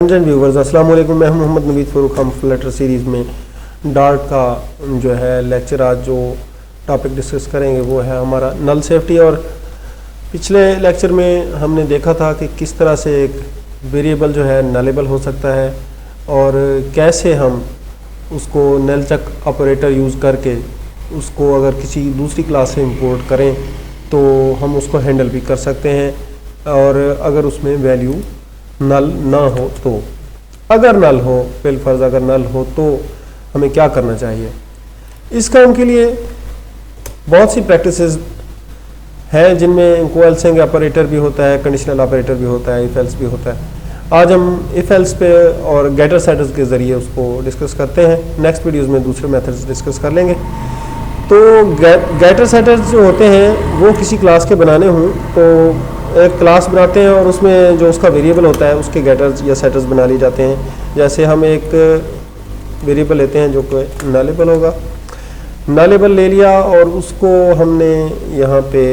Viewers अस्सलाम वालेकुम, मैं मोहम्मद नवीद फ़ारूक। हम फ्लटर सीरीज़ में डार्ट का जो है लेक्चर आज जो टॉपिक डिस्कस करेंगे वो है हमारा नल सेफ्टी। और पिछले लेक्चर में हमने देखा था कि किस तरह से एक वेरिएबल जो है नलेबल हो सकता है और कैसे हम उसको नल चेक ऑपरेटर यूज़ करके उसको अगर किसी दूसरी क्लास से इंपोर्ट करें तो हम उसको हैंडल भी कर सकते हैं। और अगर उसमें वैल्यू नल ना हो तो, अगर नल हो, बिलफर्ज अगर नल हो तो हमें क्या करना चाहिए। इस काम के लिए बहुत सी प्रैक्टिसेस हैं जिनमें इक्वल ऑपरेटर भी होता है, कंडीशनल ऑपरेटर भी होता है, इफ एल्स भी होता है। आज हम इफ एल्स पे और गेटर सेटर्स के ज़रिए उसको डिस्कस करते हैं। नेक्स्ट वीडियोज़ में दूसरे मेथड्स डिस्कस कर लेंगे। तो गेटर सेटर्स जो होते हैं वो किसी क्लास के बनाने हों तो एक क्लास बनाते हैं और उसमें जो उसका वेरिएबल होता है उसके गेटर्स या सेटर्स बना लिए जाते हैं। जैसे हम एक वेरिएबल लेते हैं जो कि नलेबल होगा, नलेबल ले लिया और उसको हमने यहाँ पे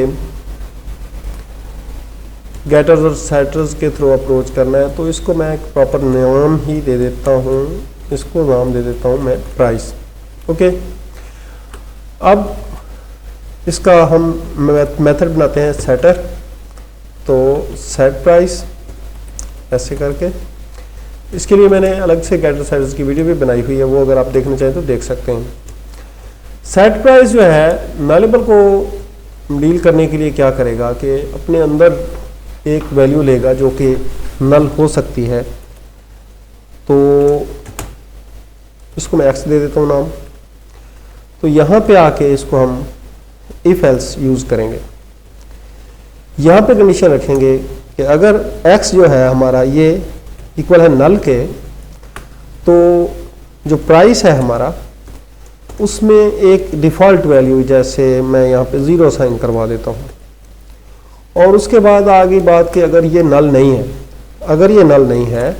गेटर्स और सेटर्स के थ्रू अप्रोच करना है। तो इसको मैं एक प्रॉपर नाम ही दे देता हूँ, इसको नाम दे देता हूँ मैं प्राइस। ओके, अब इसका हम मेथड बनाते हैं सेटर। तो सेट प्राइस ऐसे करके, इसके लिए मैंने अलग से गेटर सेटर्स की वीडियो भी बनाई हुई है, वो अगर आप देखना चाहें तो देख सकते हैं। सेट प्राइस जो है नलेबल को डील करने के लिए क्या करेगा कि अपने अंदर एक वैल्यू लेगा जो कि नल हो सकती है। तो इसको मैं एक्स दे देता हूँ नाम। तो यहाँ पे आके इसको हम इफ एल्स यूज़ करेंगे। यहाँ पे कंडीशन रखेंगे कि अगर x जो है हमारा ये इक्वल है नल के, तो जो प्राइस है हमारा उसमें एक डिफ़ॉल्ट वैल्यू, जैसे मैं यहाँ पे 0 साइन करवा देता हूँ। और उसके बाद आगे बात कि अगर ये नल नहीं है, अगर ये नल नहीं है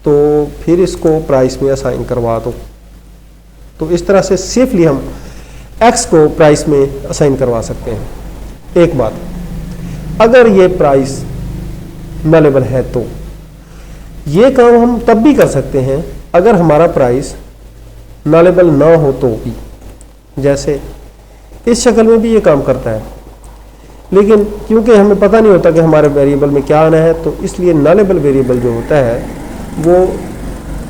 तो फिर इसको प्राइस में असाइन करवा दो। तो इस तरह से सेफली हम x को प्राइस में असाइन करवा सकते हैं। एक बात, अगर ये प्राइस नलेबल है तो ये काम हम तब भी कर सकते हैं अगर हमारा प्राइस नलेबल ना हो तो भी। जैसे इस शक्ल में भी ये काम करता है, लेकिन क्योंकि हमें पता नहीं होता कि हमारे वेरिएबल में क्या आना है, तो इसलिए नलेबल वेरिएबल जो होता है वो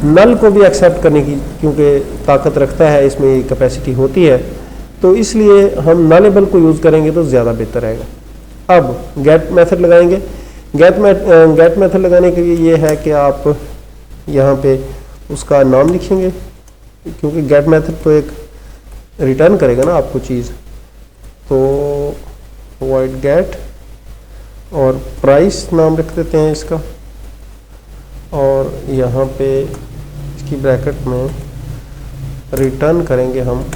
नल को भी एक्सेप्ट करने की क्योंकि ताकत रखता है, इसमें कैपेसिटी होती है, तो इसलिए हम नलेबल को यूज़ करेंगे तो ज़्यादा बेहतर रहेगा। अब गेट मेथड लगाएंगे। गेट मेथड लगाने के लिए ये है कि आप यहाँ पे उसका नाम लिखेंगे, क्योंकि गेट मेथड तो एक रिटर्न करेगा ना आपको चीज़। तो वॉइड गेट और प्राइस नाम रख देते हैं इसका, और यहाँ पे इसकी ब्रैकेट में रिटर्न करेंगे हम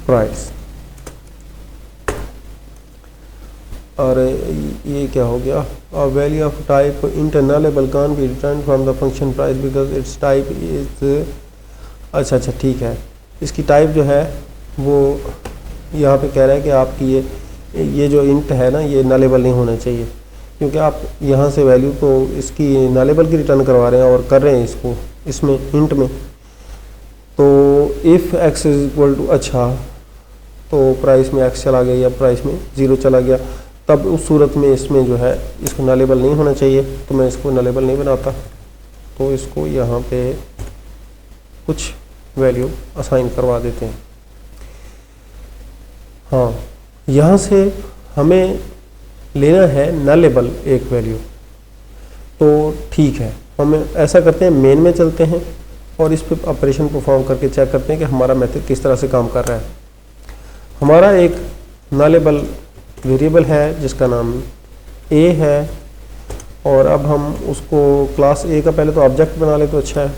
प्राइस। और ये क्या हो गया, वैल्यू ऑफ टाइप इंटरनलेबल can be returned from the function price because it's type is. अच्छा ठीक है, इसकी टाइप जो है वो यहाँ पे कह रहा है कि आपकी ये जो इंट है ना, ये नलेबल नहीं होना चाहिए, क्योंकि आप यहाँ से वैल्यू तो इसकी नलेबल की रिटर्न करवा रहे हैं और कर रहे हैं इसको इसमें इंट में। तो if x is equal to, अच्छा तो प्राइस में x चला गया या प्राइस में 0 चला गया, तब उस सूरत में इसमें जो है इसको नलेबल नहीं होना चाहिए। तो मैं इसको नलेबल नहीं बनाता, तो इसको यहाँ पे कुछ वैल्यू असाइन करवा देते हैं। हाँ, यहाँ से हमें लेना है नलेबल एक वैल्यू। तो ठीक है, हम ऐसा करते हैं, मेन में चलते हैं और इस पर ऑपरेशन परफॉर्म करके चेक करते हैं कि हमारा मेथड किस तरह से काम कर रहा है। हमारा एक नलेबल वेरिएबल है जिसका नाम a है, और अब हम उसको क्लास a का पहले तो ऑब्जेक्ट बना ले तो अच्छा है।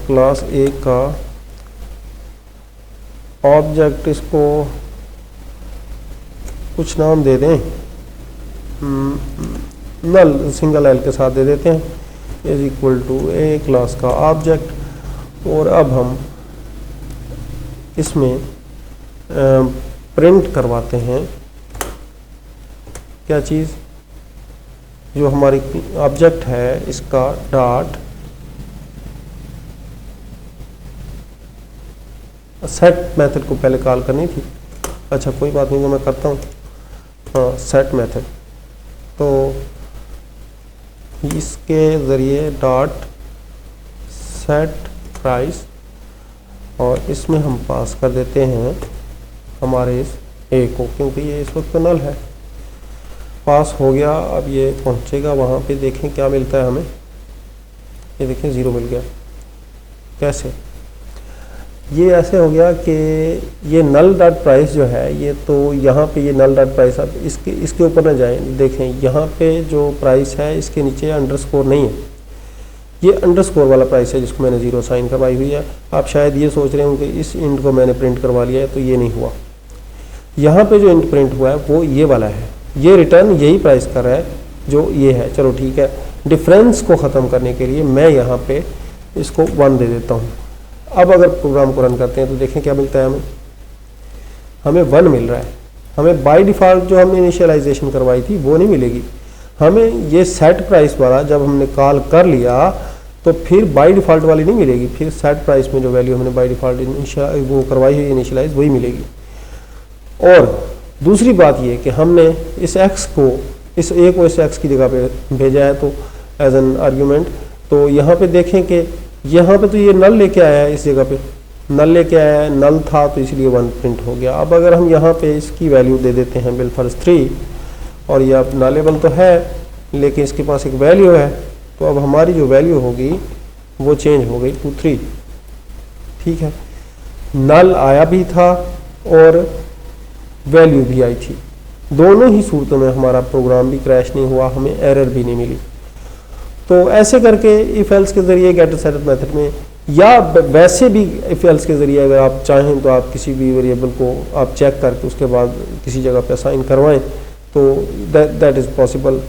क्लास a का ऑब्जेक्ट इसको कुछ नाम दे दें, नल सिंगल एल के साथ दे देते हैं, is equal to a class का ऑब्जेक्ट। और अब हम इसमें प्रिंट करवाते हैं क्या चीज़, जो हमारी ऑब्जेक्ट है इसका डॉट सेट मेथड को पहले कॉल करनी थी। अच्छा कोई बात नहीं, तो मैं करता हूँ। हाँ, सेट मेथड, तो इसके ज़रिए डॉट सेट प्राइस, और इसमें हम पास कर देते हैं हमारे इस ए को, क्योंकि ये इस वक्त नल है। पास हो गया। अब ये पहुंचेगा वहाँ पे, देखें क्या मिलता है हमें। ये देखें 0 मिल गया। कैसे? ये ऐसे हो गया कि ये नल डॉट प्राइस जो है, ये तो यहाँ पे ये नल डॉट प्राइस, अब इसके ऊपर ना जाएं। देखें यहाँ पे जो प्राइस है इसके नीचे अंडरस्कोर नहीं है, ये अंडरस्कोर वाला प्राइस है जिसको मैंने 0 साइन करवाई हुई है। आप शायद ये सोच रहे होंगे इस इंट को मैंने प्रिंट करवा लिया है, तो ये नहीं हुआ। यहाँ पे जो इंट प्रिंट हुआ है वो ये वाला है, ये रिटर्न यही प्राइस कर रहा है जो ये है। चलो ठीक है, डिफरेंस को ख़त्म करने के लिए मैं यहाँ पे इसको 1 दे देता हूँ। अब अगर प्रोग्राम को रन करते हैं तो देखें क्या मिलता है हमें 1 मिल रहा है। हमें बाय डिफ़ॉल्ट जो हमने इनिशियलाइजेशन करवाई थी वो नहीं मिलेगी हमें। ये सेट प्राइस वाला जब हमने कॉल कर लिया तो फिर बाय डिफ़ॉल्ट वाली नहीं मिलेगी, फिर सेट प्राइस में जो वैल्यू हमने बाय डिफ़ॉल्ट वो करवाई हुई इनिशियलाइज वही मिलेगी। और दूसरी बात ये कि हमने इस x को, इस a को इस x की जगह पे भेजा है तो एज एन आर्ग्यूमेंट, तो यहाँ पे देखें कि यहाँ पे तो ये नल लेके आया है, इस जगह पे नल लेके आया है, नल था तो इसलिए 1 प्रिंट हो गया। अब अगर हम यहाँ पे इसकी वैल्यू दे देते हैं बिलफर्ज 3, और ये अब नलेबल तो है लेकिन इसके पास एक वैल्यू है, तो अब हमारी जो वैल्यू होगी वो चेंज हो गई टू 3। ठीक है, नल आया भी था और वैल्यू भी आई थी। दोनों ही सूरतों में हमारा प्रोग्राम भी क्रैश नहीं हुआ, हमें एरर भी नहीं मिली। तो ऐसे करके इफ एल्स के ज़रिए गेट सेटअप मेथड में, या वैसे भी इफ एल्स के ज़रिए अगर आप चाहें तो आप किसी भी वेरिएबल को आप चेक करके उसके बाद किसी जगह पे असाइन करवाएं तो दैट इज़ पॉसिबल,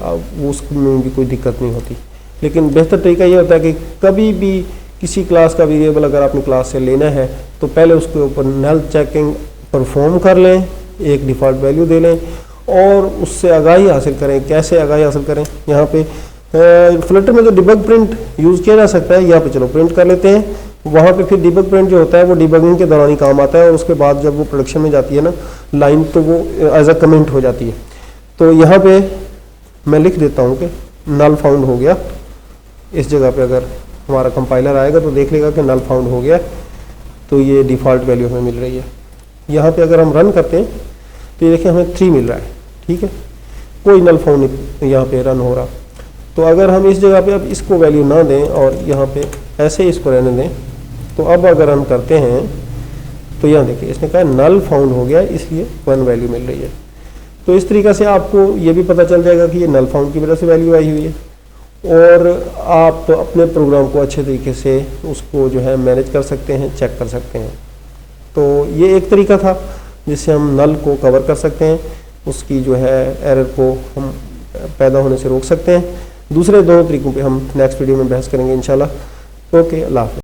उसमें भी कोई दिक्कत नहीं होती। लेकिन बेहतर तरीका ये होता है कि कभी भी किसी क्लास का वेरिएबल अगर अपनी क्लास से लेना है तो पहले उसके ऊपर नल चेकिंग परफॉर्म कर लें, एक डिफ़ॉल्ट वैल्यू दे लें और उससे आगाही हासिल करें। कैसे आगाही हासिल करें? यहाँ पे फ्लटर में जो डिबग प्रिंट यूज़ किया जा सकता है, यहाँ पे चलो प्रिंट कर लेते हैं। वहाँ पे फिर डिबग प्रिंट जो होता है वो डिबगिंग के दौरान ही काम आता है, और उसके बाद जब वो प्रोडक्शन में जाती है ना लाइन, तो वो एज अ कमेंट हो जाती है। तो यहाँ पे मैं लिख देता हूँ कि नल फाउंड हो गया। इस जगह पे अगर हमारा कंपाइलर आएगा तो देख लेगा कि नल फाउंड हो गया, तो ये डिफ़ॉल्ट वैल्यू हमें मिल रही है। यहाँ पे अगर हम रन करते हैं तो ये देखिए हमें 3 मिल रहा है। ठीक है, कोई नल फाउंड नहीं यहाँ पे रन हो रहा। तो अगर हम इस जगह पे अब इसको वैल्यू ना दें और यहाँ पे ऐसे इसको रहने दें, तो अब अगर हम करते हैं तो यहाँ देखिए इसने कहा नल फाउंड हो गया, इसलिए 1 वैल्यू मिल रही है। तो इस तरीक़े से आपको ये भी पता चल जाएगा कि ये नल फाउंड की वजह से वैल्यू आई हुई है, और आप अपने प्रोग्राम को अच्छे तरीके से उसको जो है मैनेज कर सकते हैं, चेक कर सकते हैं। तो ये एक तरीका था जिससे हम नल को कवर कर सकते हैं, उसकी जो है एरर को हम पैदा होने से रोक सकते हैं। दूसरे 2 तरीकों पे हम नेक्स्ट वीडियो में बहस करेंगे इंशाल्लाह। ओके, अल्लाह हाफ़िज़।